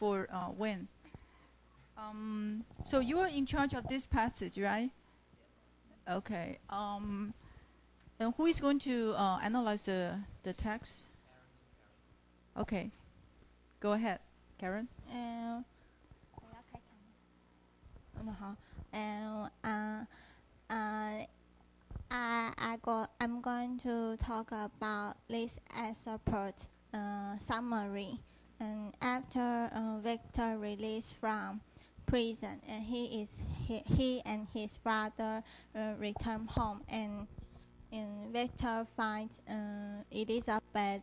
for when. So you are in charge of this passage, right? Okay. And who is going to analyze the text? Okay. Go ahead, Karen. 我要开场吗？那好，I'm going to talk about this as a part summary. And after Victor released from prison, and he and his father return home, and Victor finds Elizabeth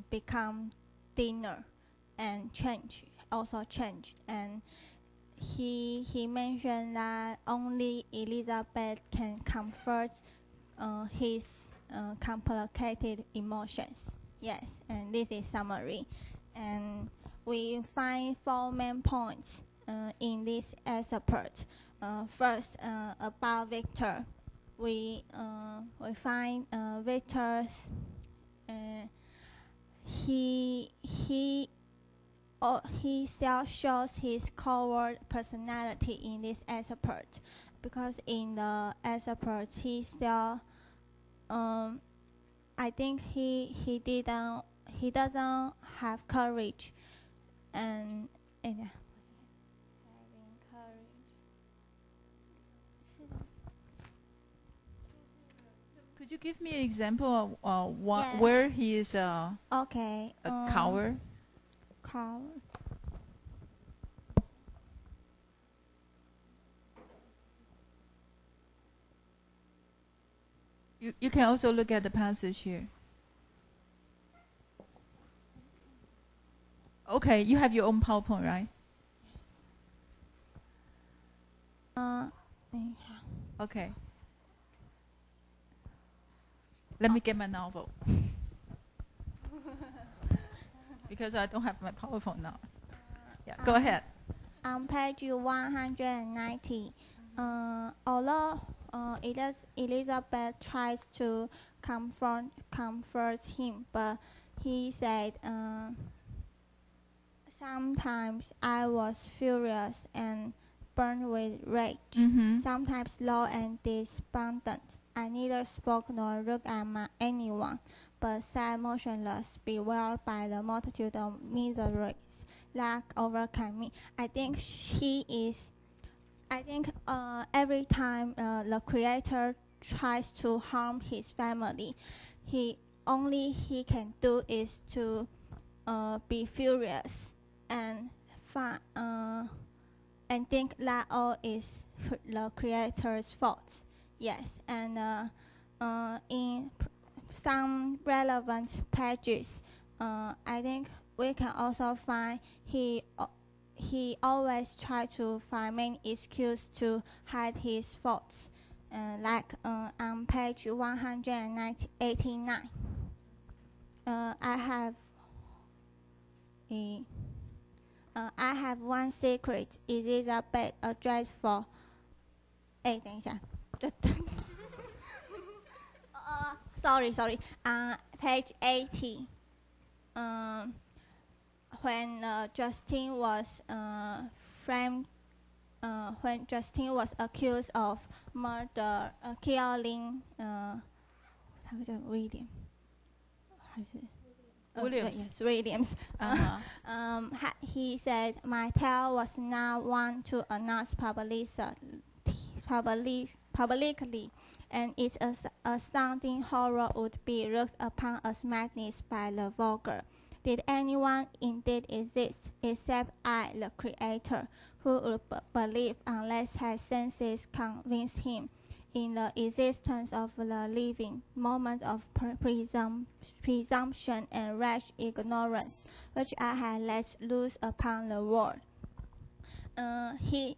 become thinner and change, and he mentioned that only Elizabeth can comfort his complicated emotions. Yes, and this is summary. And we find 4 main points in this excerpt. First, about Victor. We find Victor's he still shows his coward personality in this excerpt, because in the excerpt he still I think he doesn't have courage and having courage. Could you give me an example of Yes. where he is Okay. a coward? Coward. You can also look at the passage here. Okay, you have your own PowerPoint, right? Okay. Let me get my novel. Because I don't have my PowerPoint now. Yeah, go ahead. On page 190, although Elizabeth tries to comfort him, but he said, sometimes I was furious and burned with rage, sometimes low and despondent. I neither spoke nor looked at anyone, but sat motionless, bewildered by the multitude of miseries that overcame me. I think every time the Creator tries to harm his family, he can do is to be furious and think that all is the Creator's fault. Yes, and in some relevant pages, I think we can also find he always try to find many excuses to hide his faults, like on page 189. I have one secret. Elizabeth, a dreadful. 等一下。sorry. Page 80. When Justin was when Justin was accused of murder, killing 他叫 William 还是 Williams. Yes, Williams. He said, my tale was not one to announce publicly, and its astounding horror would be looked upon as madness by the vulgar. Did anyone indeed exist, except I, the Creator, who would believe unless his senses convinced him in the existence of the living? Moment of presumption and rash ignorance, which I had let loose upon the world. He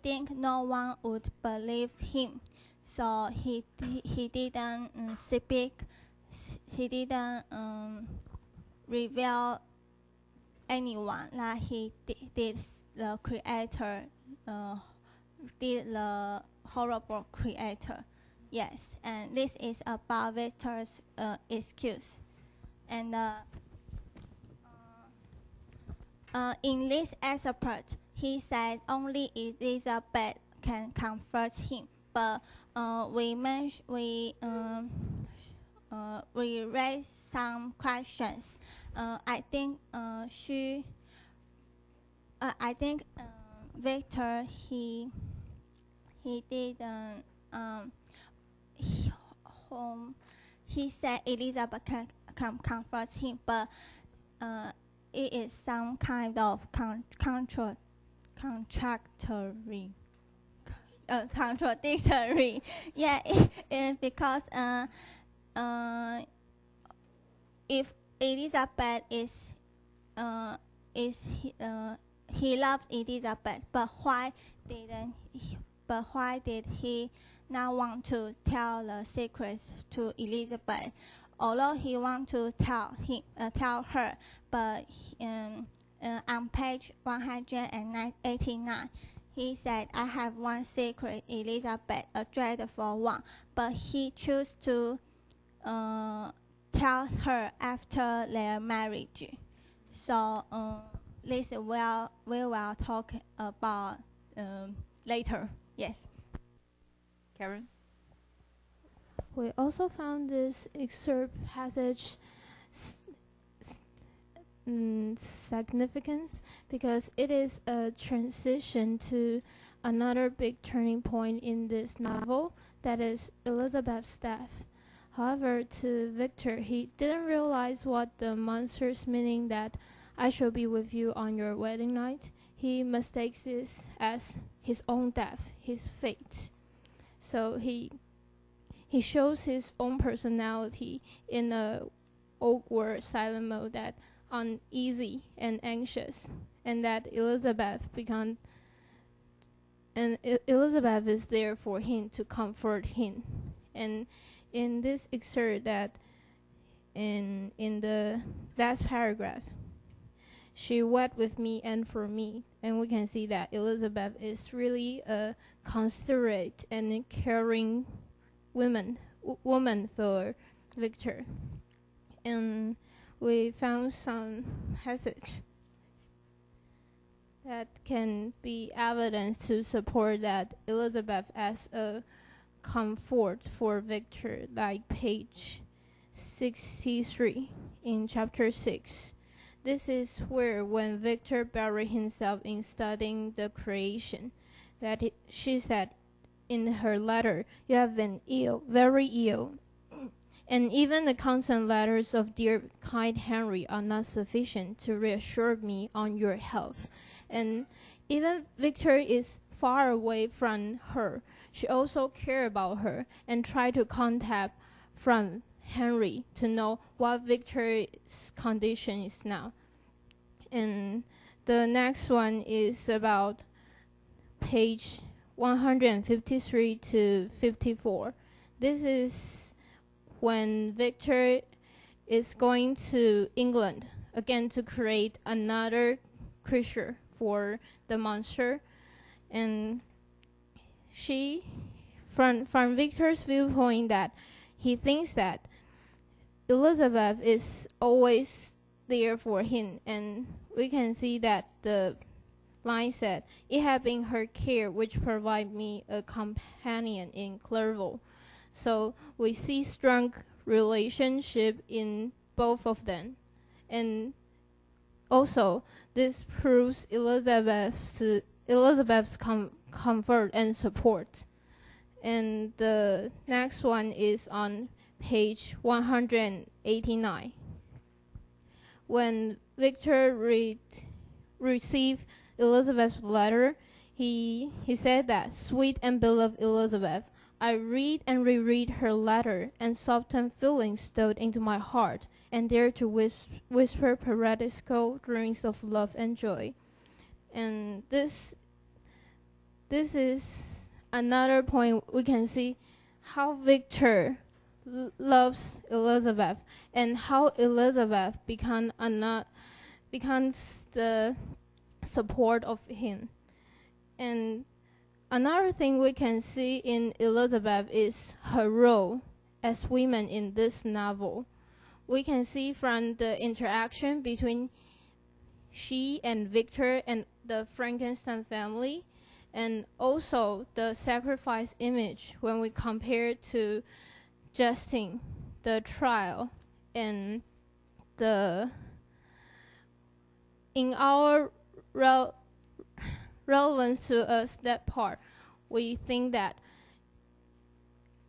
think no one would believe him, so he didn't speak. He didn't reveal anyone that he did the Creator, did the horrible Creator. Yes, and this is about Victor's excuse. And In this excerpt, he said only Elizabeth can comfort him, but we raised some questions. I think Victor he didn't he said Elizabeth can comfort him, but it is some kind of contradictory. Contradictory, yeah, because if Elizabeth he loves Elizabeth, but why did he not want to tell the secrets to Elizabeth? Although he want to tell her, but on page 189, he said, "I have one secret, Elizabeth, a dreadful one," but he chose to tell her after their marriage. So this we will talk about later. Yes. Karen? We also found this excerpt passage significance because it is a transition to another big turning point in this novel, that is Elizabeth's death. However, to Victor, he didn't realize what the monster's meaning that I shall be with you on your wedding night. He mistakes this as his own death, his fate. So he shows his own personality in a awkward silent mode, that uneasy and anxious, and that Elizabeth is there for him to comfort him. And in this excerpt, that in the last paragraph, she wept with me and for me, and we can see that Elizabeth is really a considerate and caring woman for Victor. And we found some passage that can be evidence to support that Elizabeth as a comfort for Victor, like page 63 in chapter 6. This is where, when Victor buried himself in studying the creation, that she said in her letter, "You have been ill, very ill, and even the constant letters of dear kind Henry are not sufficient to reassure me on your health." And even Victor is far away from her, she also cared about her and tried to contact from Henry to know what Victor's condition is now. And the next one is about page 153 to 54. This is when Victor is going to England again to create another creature for the monster. And she, from Victor's viewpoint, that he thinks that Elizabeth is always there for him, and we can see that the line said, "It had been her care which provided me a companion in Clerval." So we see strong relationship in both of them. And also this proves Elizabeth's comfort and support. And the next one is on page 189. When Victor received Elizabeth's letter, he said that, "Sweet and beloved Elizabeth, I read and reread her letter, and softened feelings stole into my heart, and dare to whisper paradisical dreams of love and joy." And this is another point we can see how Victor loves Elizabeth, and how Elizabeth becomes the support of him. And another thing we can see in Elizabeth is her role as women in this novel. We can see from the interaction between she and Victor and the Frankenstein family, and also the sacrifice image when we compare to Justin, the trial, and the in our relevance to us that part, we think that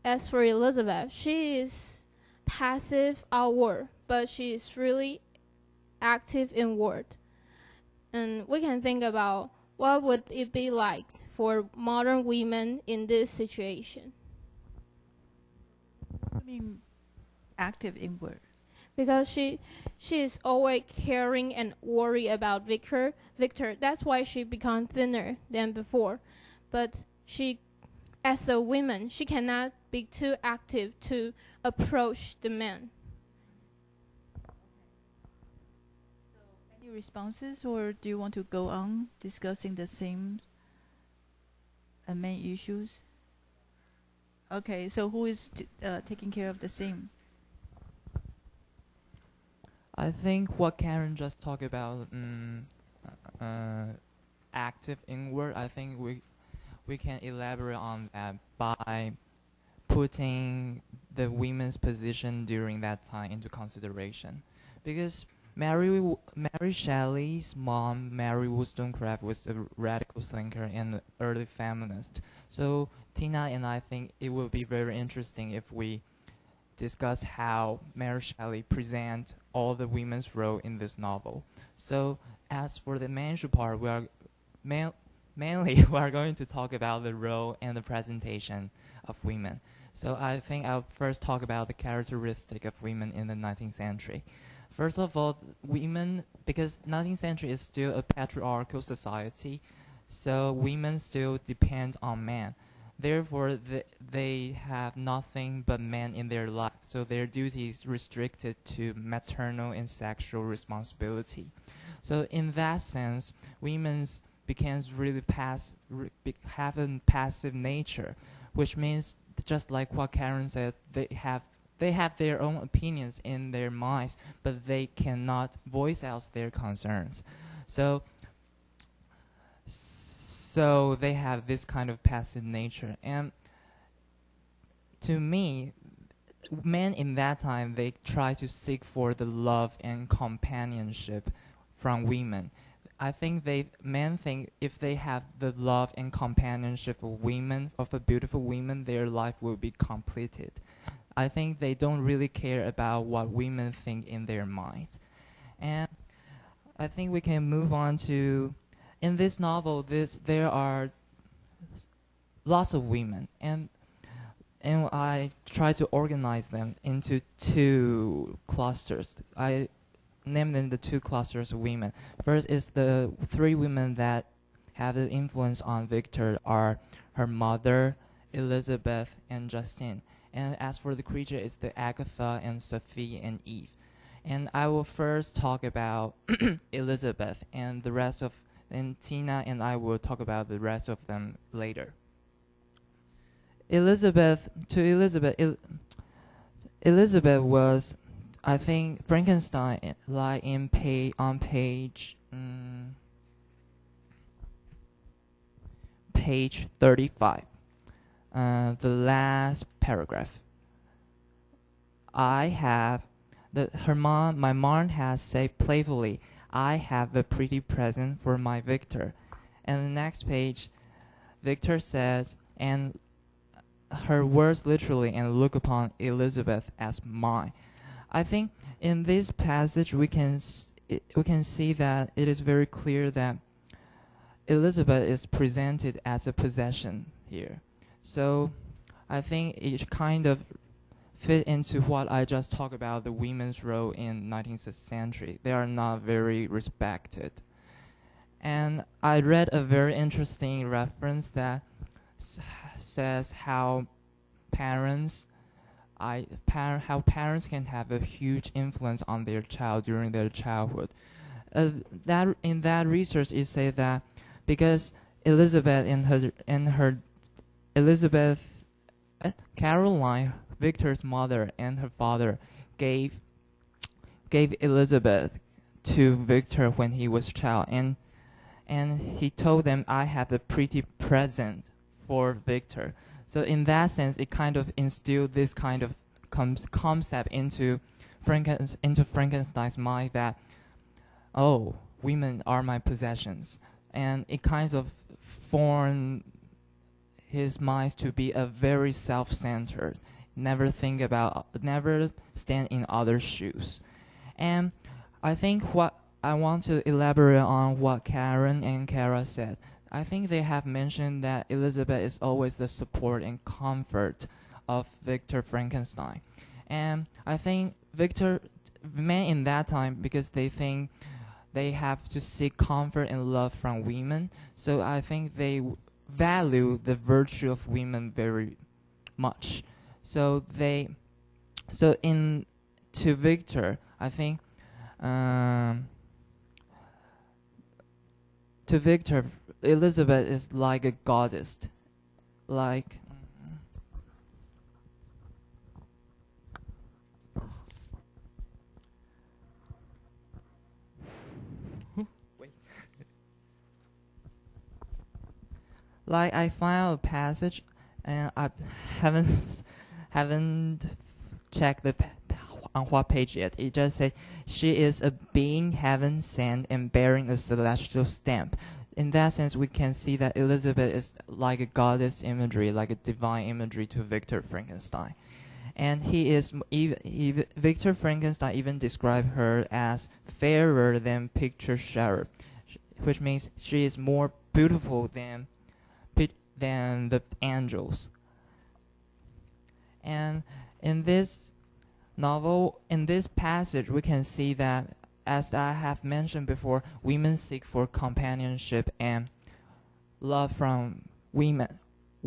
as for Elizabeth, she is passive outward, but she is really active inward. And we can think about what would it be like for modern women in this situation. I mean, active inward. Because she is always caring and worry about Victor. That's why she become thinner than before. But she, as a woman, she cannot be too active to approach the man. Any responses, or do you want to go on discussing the same main issues? Okay, so who is taking care of the same? I think what Karen just talked about, active inward, I think we can elaborate on that by putting the women's position during that time into consideration. Because Mary Shelley's mom, Mary Wollstonecraft, was a radical thinker and an early feminist. So Tina and I think it will be very interesting if we discuss how Mary Shelley present all the women's role in this novel. So as for the men's part, we are mainly we are going to talk about the role and the presentation of women. So I think I'll first talk about the characteristic of women in the 19th century. First of all, women, because 19th century is still a patriarchal society, so women still depend on men. Therefore, they have nothing but men in their life, so their duty is restricted to maternal and sexual responsibility. So in that sense, women's becomes really have a passive nature, which means just like what Karen said, they have their own opinions in their minds, but they cannot voice out their concerns. So they have this kind of passive nature. And to me, men in that time, they try to seek for the love and companionship from women. I think men think if they have the love and companionship of women, of a beautiful woman, their life will be completed. I think they don't really care about what women think in their minds. And I think we can move on to, in this novel, there are lots of women, and I try to organize them into two clusters. I named them the two clusters of women. First is the three women that have the influence on Victor are her mother, Elizabeth, and Justine. And as for the creature, it's the Agatha and Sophie and Eve. And I will first talk about Elizabeth, and the rest of, and Tina and I will talk about the rest of them later. Elizabeth was, I think, Frankenstein, like on page 35, the last paragraph. My mom has said playfully, "I have a pretty present for my Victor." And the next page, Victor says, and her words literally, and look upon Elizabeth as mine. I think in this passage we can see that it is very clear that Elizabeth is presented as a possession here. So I think it kind of fit into what I just talked about, the women's role in 19th century. They are not very respected. And I read a very interesting reference that says how parents can have a huge influence on their child during their childhood. That in that research, it says that because Caroline, Victor's mother, and her father gave Elizabeth to Victor when he was a child, and he told them, I have a pretty present for Victor. So in that sense, it kind of instilled this kind of concept into Frankenstein's mind that, oh, women are my possessions. And it kind of formed his mind to be a very self-centered, never stand in others' shoes. And I think what I want to elaborate on what Karen and Kara said. I think they have mentioned that Elizabeth is always the support and comfort of Victor Frankenstein. And I think men in that time, because they think they have to seek comfort and love from women, so I think they value the virtue of women very much. To Victor, I think, to Victor, Elizabeth is like a goddess, like like I found a passage, and I haven't checked on what page yet. It just said she is a being heaven sent and bearing a celestial stamp. In that sense, we can see that Elizabeth is like a goddess imagery, like a divine imagery to Victor Frankenstein. And Victor Frankenstein even described her as fairer than picture sheriff, which means she is more beautiful than the angels. And in this novel, in this passage, we can see that, as I have mentioned before, women seek for companionship and love from women.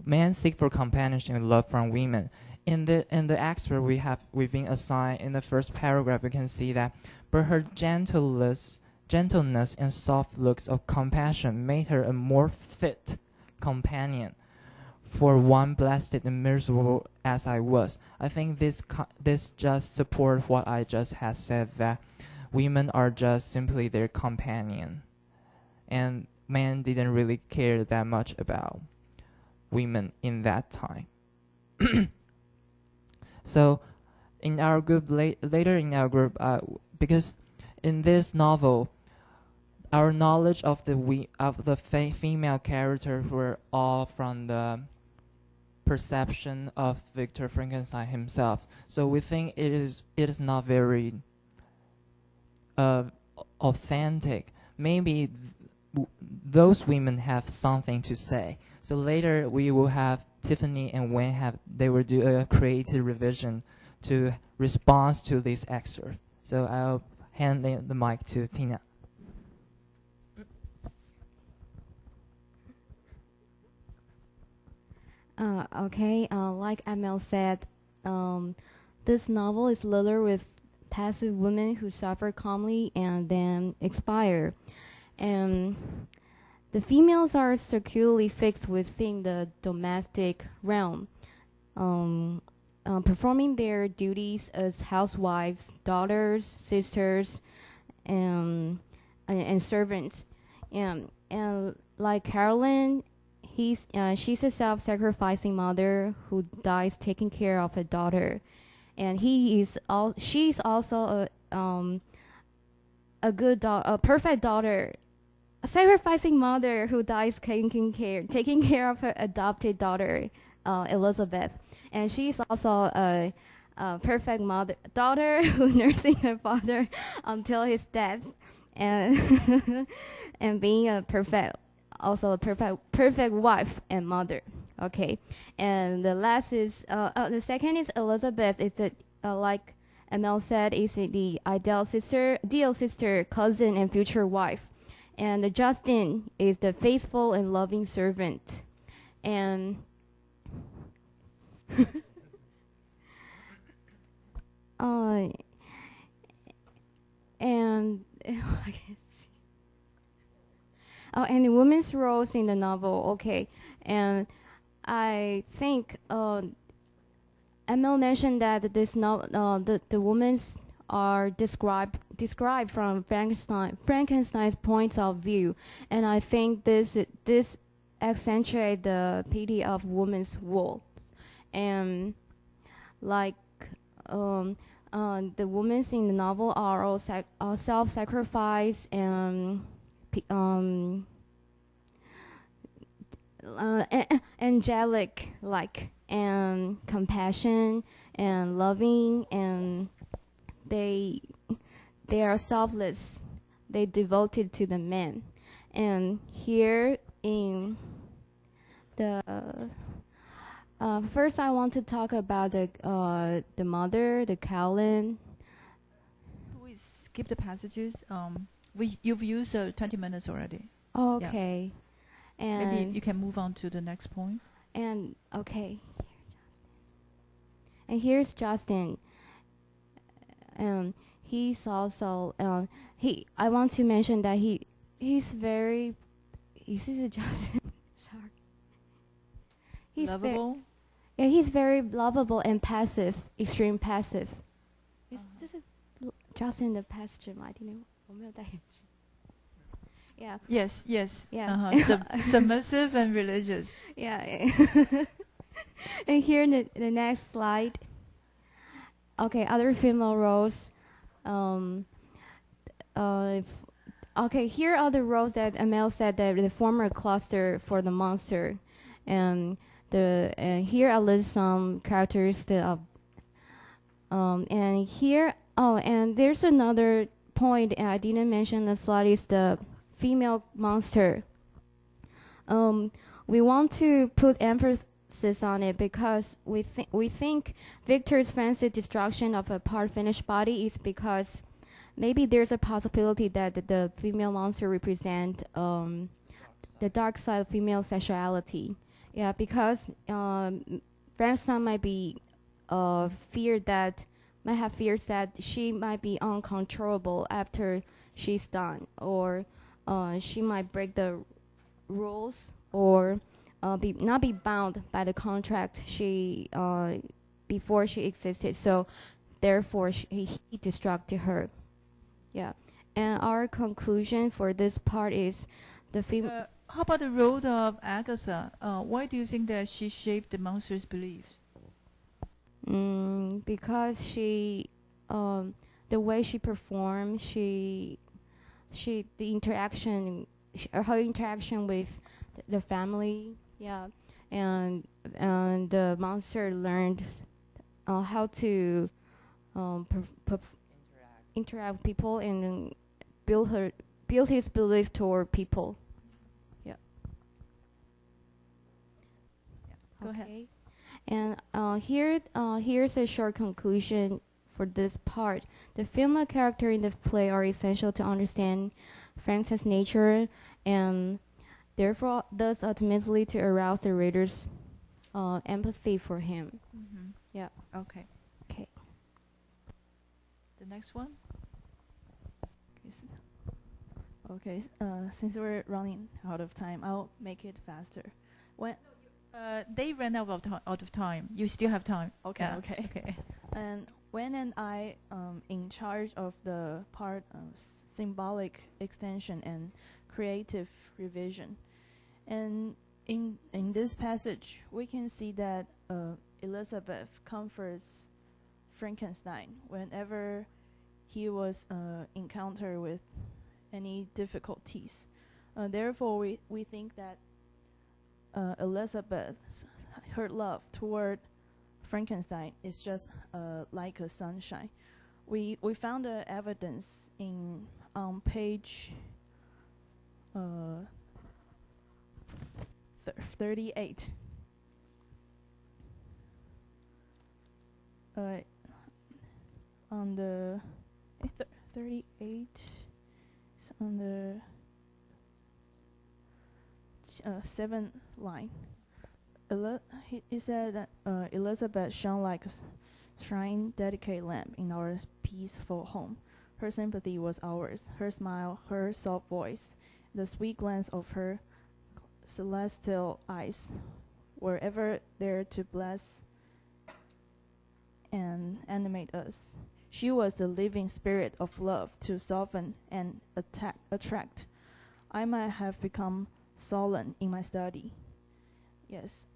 Men seek for companionship and love from women. In the excerpt we've been assigned in the first paragraph, we can see that, but her gentleness and soft looks of compassion made her a more fit companion for one blessed and miserable as I was. I think this just supports what I just had said, that women are just simply their companion, and men didn't really care that much about women in that time. So in our group, later in our group, because in this novel, our knowledge of the female characters were all from the perception of Victor Frankenstein himself. So we think it is not very authentic. Maybe those women have something to say. So later we will have Tiffany and Wayne they will do a creative revision to respond to this excerpt. So I'll hand the mic to Tina. Okay, like Amel said, this novel is littered with passive women who suffer calmly and then expire. And the females are securely fixed within the domestic realm, performing their duties as housewives, daughters, sisters, and servants. And like Carolyn, she's a self-sacrificing mother who dies taking care of her daughter, and she's also a perfect daughter, a sacrificing mother who dies taking care of her adopted daughter, Elizabeth, and she's also a perfect daughter who nursing her father until his death, and and being a perfect wife and mother. Okay, and the last is the second is Elizabeth. Is the like Emil said, is the ideal sister, cousin, and future wife. And Justin is the faithful and loving servant. And and and the women's roles in the novel. Okay, and I think Emil mentioned that this novel, the women's are described from Frankenstein's point of view, and I think this accentuate the pity of women's woes, and like the women in the novel are all self-sacrifice and angelic, like, and compassion and loving, and they are selfless. They devoted to the man. And here in the first, I want to talk about the mother, the Callan. We skip the passages. You've used 20 minutes already. Okay. Yeah. And maybe you can move on to the next point. And okay. And here's Justin. He's also I want to mention that he's very. Is this a Justin? Sorry. He's lovable. Yeah, he's very lovable and passive, extreme passive. Is this a Justin the passenger? 吗？今天我没有戴眼镜。Yeah. Yes. Yeah. Submissive and religious. Yeah. And here in the next slide. Okay, other female roles. Okay, here are the roles that Amel said that the former cluster for the monster, and here I list some characteristics of. And here, and there's another point I didn't mention in the slide is the female monster. We want to put emphasis on it because we think Victor's fancy destruction of a part finished body is because maybe there's a possibility that the female monster represent the dark side of female sexuality. Yeah, because Frankenstein might have fears that she might be uncontrollable after she's done, or she might break the rules, or not be bound by the contract she before she existed. So therefore he destructed her. Yeah, and our conclusion for this part is the female. How about the role of Agatha? Why do you think that she shaped the monster's beliefs? Because she, the way she performed, the interaction, her interaction with the family, yeah, and the monster learned how to interact with people and build his belief toward people. Yeah. Go ahead. And here's a short conclusion for this part. The female character in the play are essential to understand Frankenstein's nature, and therefore thus ultimately to arouse the reader's empathy for him. Mm-hmm. Yeah. Okay. The next one. Okay. Since we're running out of time, I'll make it faster. When they ran out of time. You still have time. Okay. Yeah. Okay. And when and I in charge of the part symbolic extension and creative revision, and in this passage we can see that Elizabeth comforts Frankenstein whenever he was encountered with any difficulties. Therefore, we think that Elizabeth's her love toward Frankenstein is just like a sunshine. We found the evidence on page 38. On the 38, it's on the 7th line. He said that Elizabeth shone like a shrine dedicated lamp in our peaceful home. Her sympathy was ours, her smile, her soft voice, the sweet glance of her celestial eyes were ever there to bless and animate us. She was the living spirit of love to soften and attract. I might have become sullen in my study. Yes.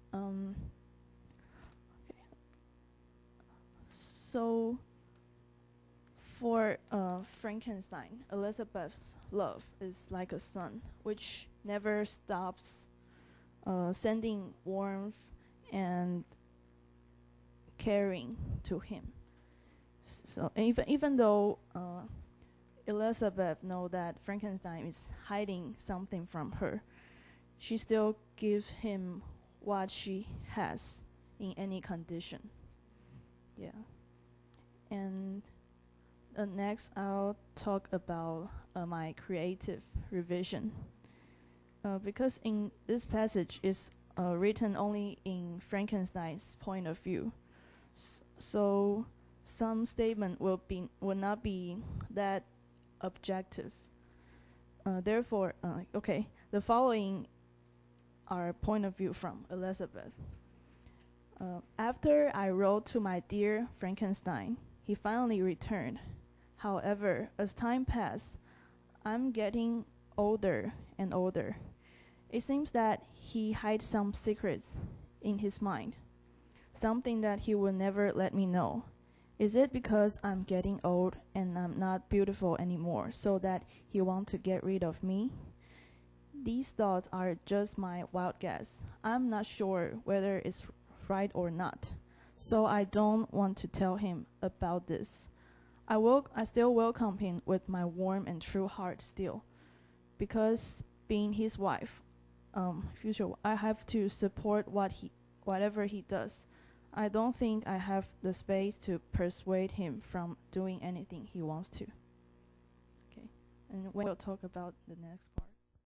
So for Frankenstein, Elizabeth's love is like a sun, which never stops sending warmth and caring to him. So even though Elizabeth knows that Frankenstein is hiding something from her, she still gives him what she has in any condition. Yeah. And next, I'll talk about my creative revision. Because in this passage is written only in Frankenstein's point of view, so some statement will not be that objective. Therefore, the following are point of view from Elizabeth. After I wrote to my dear Frankenstein, he finally returned. However, as time passed, I'm getting older and older. It seems that he hides some secrets in his mind, something that he will never let me know. Is it because I'm getting old and I'm not beautiful anymore, so that he wants to get rid of me? These thoughts are just my wild guess. I'm not sure whether it's right or not, so I don't want to tell him about this. I still welcome him with my warm and true heart still, because being his wife, I have to support whatever he does. I don't think I have the space to persuade him from doing anything he wants to. Okay, and we'll talk about the next part.